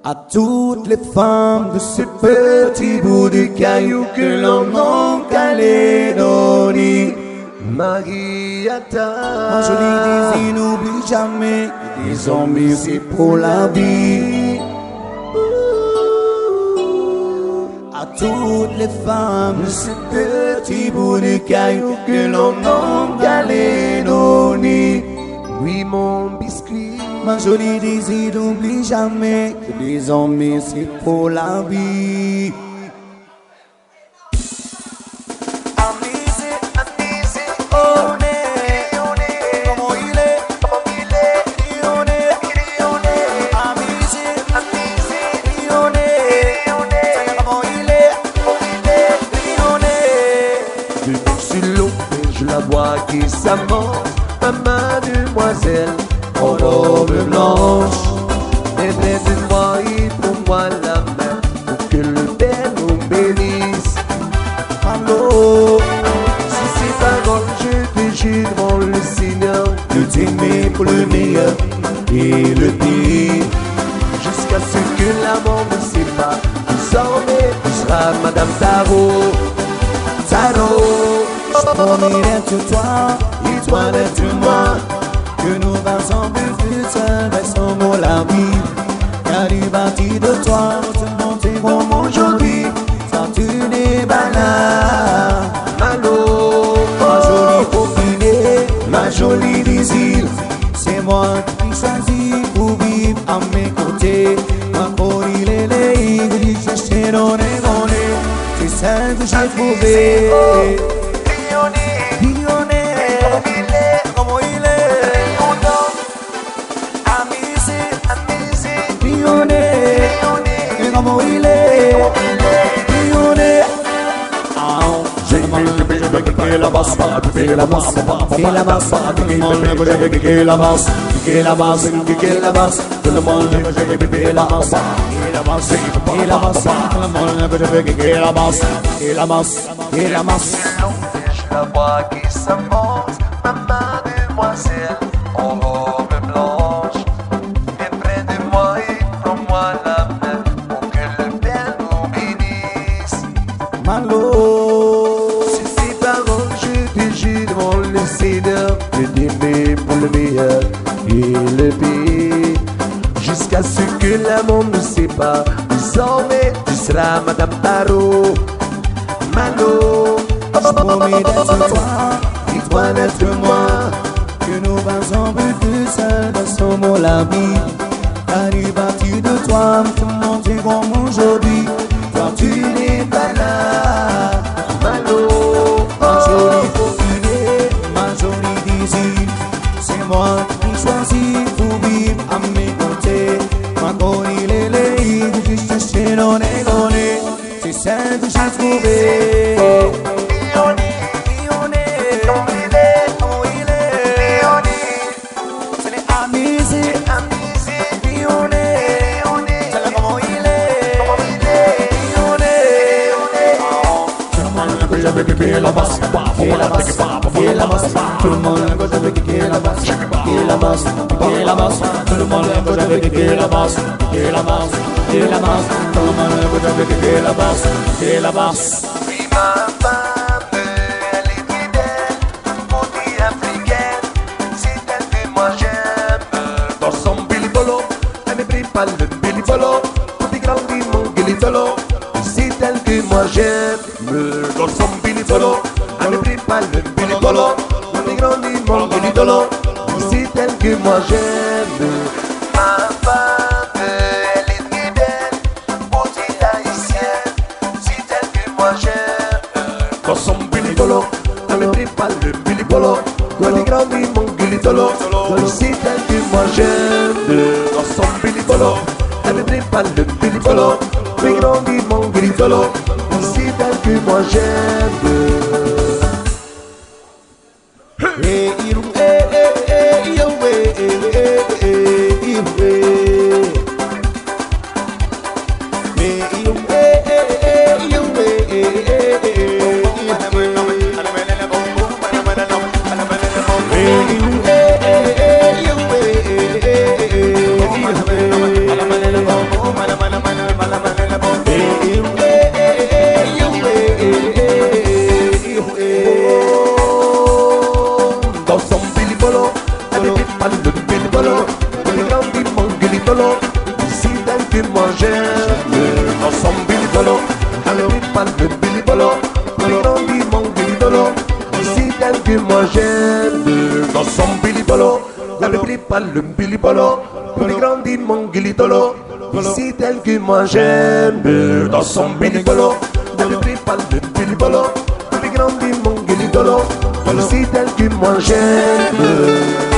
À toutes les femmes de ce petit bout de caillou que l'on nomme Calédonie. Mariata, Ma jolie Daisy, n'oublie jamais, disons merci pour la vie. À toutes les femmes de ce petit bout de caillou que l'on nomme Calédonie. oui mon biscuit. Ma jolie Daisy, n'oublie jamais, disons merci pour la vie. Qui s'amante, ma mademoiselle, en robe blanche, et près de moi, il pour moi la main, pour que le Père nous bénisse. Allô, Si c'est parole, je te jure devant le Seigneur, de t'aimer pour le meilleur et le pire. jusqu'à ce que la mort ne sépare. Désormais, tu seras Madame Tarot. Tarot, je promets d'être toi, et toi d'être moi, que nous ensemble plus seul, restons pour la vie. Car du bâti de toi, nous te montrer comme aujourd'hui, sans tu n'es pas là. Malo, Ma jolie copine, ma jolie désir, c'est moi qui choisis pour vivre à mes côtés. Ma folie, les que je cherchais dans les monnaies, c'est celle que j'ai trouvée. Como il est, como il est, piquer la basse, piquer la basse, piquer la basse, piquer la basse, piquer la basse, piquer la basse, tout le monde veut piquer la basse, piquer la basse, piquer la basse, tout le monde veut piquer la basse, piquer la basse, piquer la basse. Je la vois qui s'avance, ma mademoiselle, en robe blanche, et près de moi, et prends-moi la main, pour que le Père nous bénisse. Malo. Sur ces paroles, je te jure devant le Seigneur de t'aimer pour le meilleur et le pire. Jusqu'à ce que l'amour nous sépare. Désormais, tu seras Madame Tarot. Malo, Je promets d'être toi, et toi d'être moi, que nous ensemble plus seul, restons pour la vie. Car du bâti de toi, te montrer comme aujourd'hui, toi tu n'es pas là. Malo, Ma jolie copine, ma jolie désir, c'est moi qui choisis pour vivre à mes côtés. Ma copine, les que je cherchais dans les données, c'est celle que j'ai trouvée. piquer la basse, piquer la basse, piquer la basse, tout le monde veut piquer la basse, piquer la basse, piquer la basse, tout le monde veut piquer la basse, piquer la basse, piquer la basse, tout le monde veut piquer la basse, piquer la basse. Oui, ma femme, elle est fidèle, maudit africaine, c'est elle que moi j'aime. Dans son bilibolo, elle ne brille pas le bilibolo, tout est grandi mon bilibolo, c'est elle que moi j'aime. Dans son bilibolo, elle ne brille pas le bilibolo, tout est grandi mon bilibolo, c'est elle que moi j'aime. Ma femme, elle est fidèle, maudit haïtienne, c'est elle que moi j'aime. Dans son bilibolo, elle ne brille pas le bilibolo, tout est grandi mon bilibolo, c'est elle que moi j'aime. Dans son bilibolo, elle ne brille pas le bilibolo, tout est grandi mon bilibolo, c'est elle que moi j'aime. Bilibolo, le grand dimon Bilibolo, ici d'un que moi j'aime, dans son Bilibolo, alors il parle de Bilibolo, le grand dimon Bilibolo, ici d'un que moi j'aime, dans son Bilibolo, alors il parle de Bilibolo, le grand dimon Bilibolo, ici tel que moi j'aime, dans son Bilibolo, alors il parle de Bilibolo, le grand dimon Bilibolo, ici tel que moi j'aime.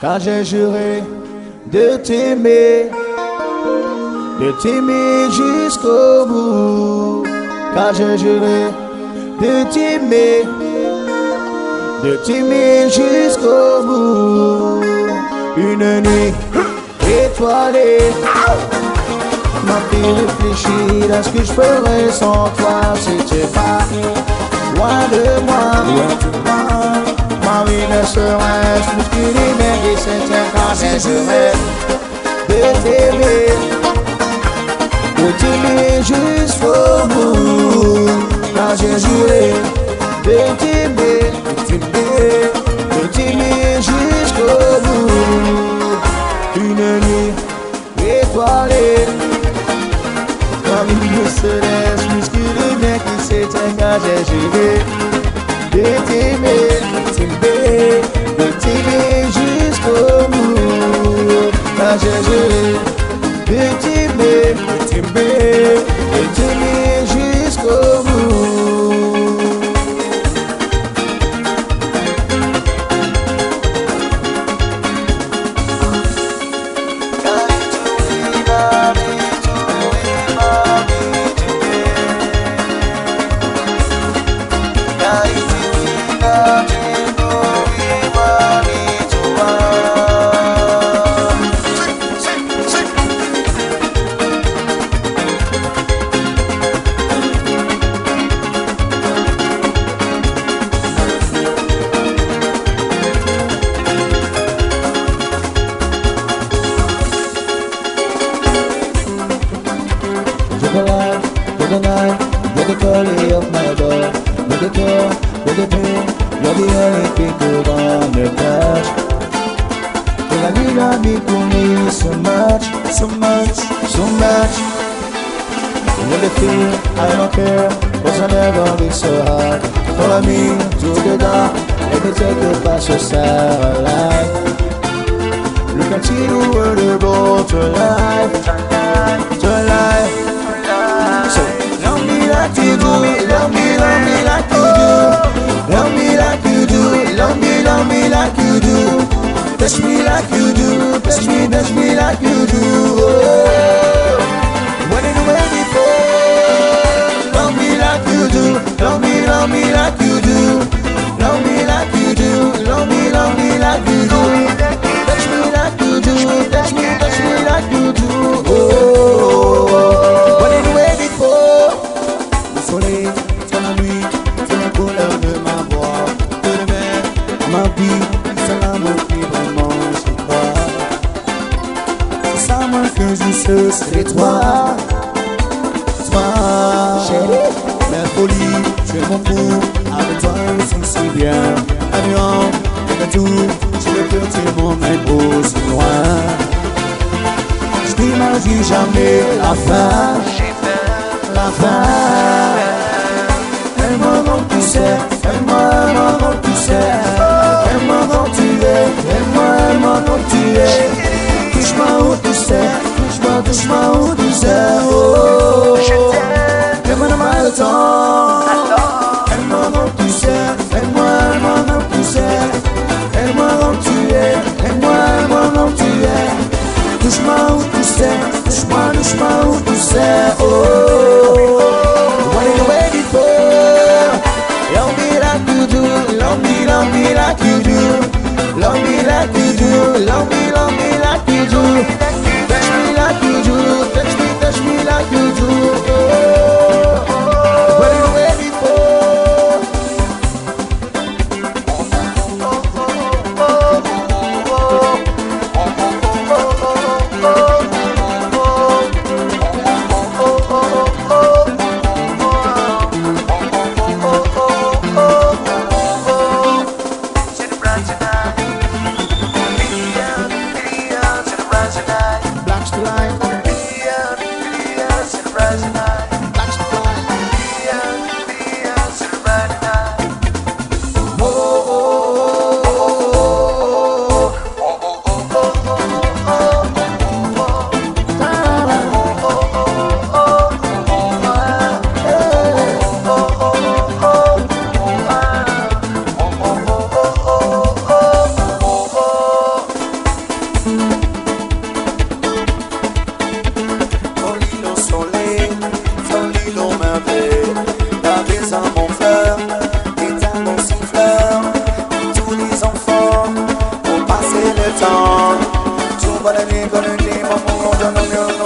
Car j'ai juré de t'aimer jusqu'au bout. Car j'ai juré de t'aimer jusqu'au bout. Une nuit étoilée m'a fait réfléchir à ce que je ferais sans toi. C'était pas loin de moi. Ma vie ne serait plus qu'une émerveille. C'était quand j'essaierais de t'aimer, de t'aimer jusqu'au bout. Quand j'ai juré de t'aimer, de t'aimer jusqu'au bout. Une nuit étoilée, ma vie ne serait plus qu'une émerveille. C'était quand j'ai juré de t'aimer, de t'aimer jusqu'au bout. Quand j'ai juré de t'aimer, de t'aimer jusqu'au bout. You're the color of my door. You're the door, you're the pain. You're the only thing good on the touch. And I love me for me so much, so much, so much. You're the feel, I don't care, cause I never be so hard. Follow me to the dark, let me take you past your satellite. Look and see the world about to life, to life. So love me like you do, love me like you do. Love me like you do, love me like you do. Touch me like you do, touch me like you do. Oh, what are you waiting for? Love me like you do, love me like you do. Love me like you do, love me like you do. Touch me like you do, touch me like you do. Oh, what are you waiting for? Le soleil, c'est la nuit, c'est la couleur de ma voix. De demain, ma vie, c'est l'amour qui vraiment je crois. C'est ça moi que je sais, c'est toi. Toi, chérie, ma folie, je m'en fous. Avec toi, je suis si bien. Avion, avec tout, je le peux, tu m'emmènes aussi loin. Je n'imagine jamais la fin. La fin. Aime-moi comme tu sais, aime-moi comme tu sais. Aime-moi comme tu es, aime-moi comme tu es. Touche-moi où tu sais, touche-moi où tu sais. Oh, aime-moi dans ma le temps. Aime-moi comme tu sais, aime-moi comme tu sais. Aime-moi comme tu es, aime-moi comme tu es. Touche-moi où tu sais, touche-moi où tu sais. Oh, what are you waiting for? Love me like you do, love me like you do. Love me like you do, love me like you do. Touch me like you do, touch me like you do. Oh, what are you waiting for?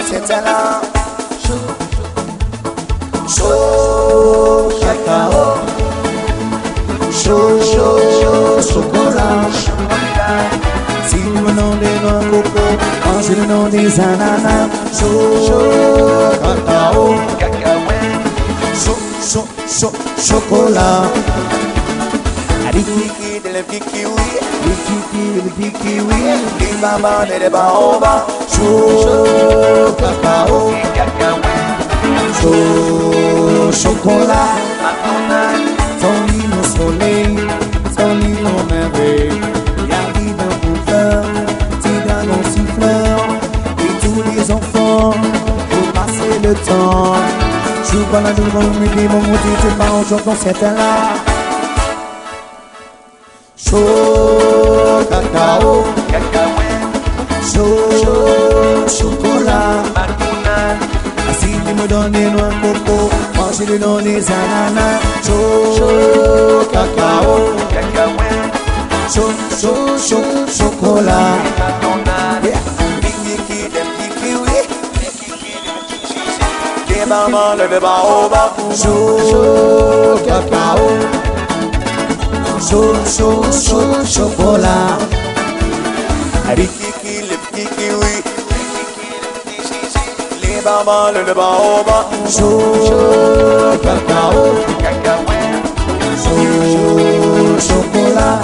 c'était là. Chaud, cacao. Chaud, chocolat. Si le nom des noix coco, c'est le nom des ananas. Chaud, cacao. Chaud, chocolat. Les kiki de les kiwi, les kiki de les kiwi, les mamans de les baobas, chaud cacao, chaud chocolat, ton lit au soleil, ton lit au merveille, y'a vie de bouffeur, tigre au siffleur, et tous les enfants, pour passer le temps, joue pas la double, mais dis mon mot, tu pas en chantant cette là. Chaud cacao, chaud chocolat. Si tu me donnes des noix coco, moi je lui donne des ananas. Chaud cacao, chaud chocolat. Les mamans le baobab, chaud cacao. Chaud chocolat. Les kiki, les kiwi, les mamans, le baobab, chaud cacao, chaud chocolat.